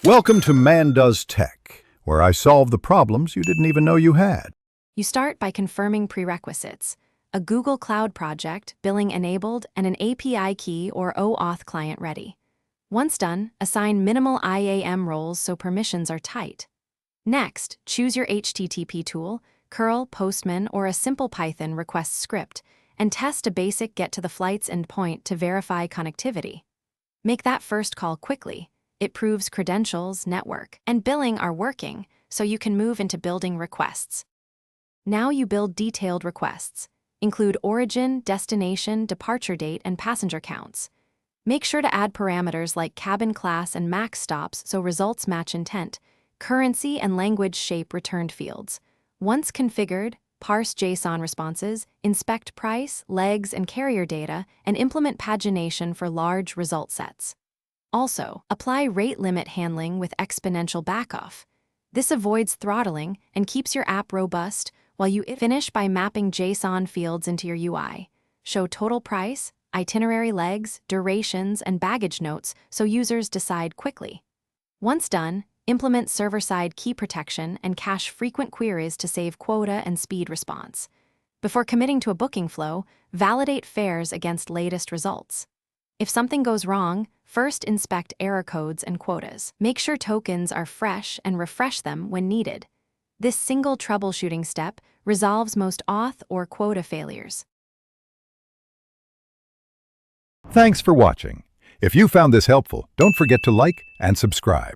Welcome to Man Does Tech, where I solve the problems you didn't even know you had. You start by confirming prerequisites: a Google Cloud project, billing enabled, and an API key or OAuth client ready. Once done, assign minimal IAM roles so permissions are tight. Next, choose your HTTP tool, curl, Postman, or a simple Python request script, and test a basic get-to-the-flights endpoint to verify connectivity. Make that first call quickly. It proves credentials, network, and billing are working, so you can move into building requests. Now you build detailed requests. Include origin, destination, departure date, and passenger counts. Make sure to add parameters like cabin class and max stops so results match intent, currency and language shape returned fields. Once configured, parse JSON responses, inspect price, legs, and carrier data, and implement pagination for large result sets. Also, apply rate limit handling with exponential backoff. This avoids throttling and keeps your app robust, while you finish by mapping JSON fields into your UI. Show total price, itinerary legs, durations, and baggage notes so users decide quickly. Once done, implement server-side key protection and cache frequent queries to save quota and speed response. Before committing to a booking flow, validate fares against latest results. If something goes wrong, first inspect error codes and quotas. Make sure tokens are fresh and refresh them when needed. This single troubleshooting step resolves most auth or quota failures. Thanks for watching. If you found this helpful, don't forget to like and subscribe.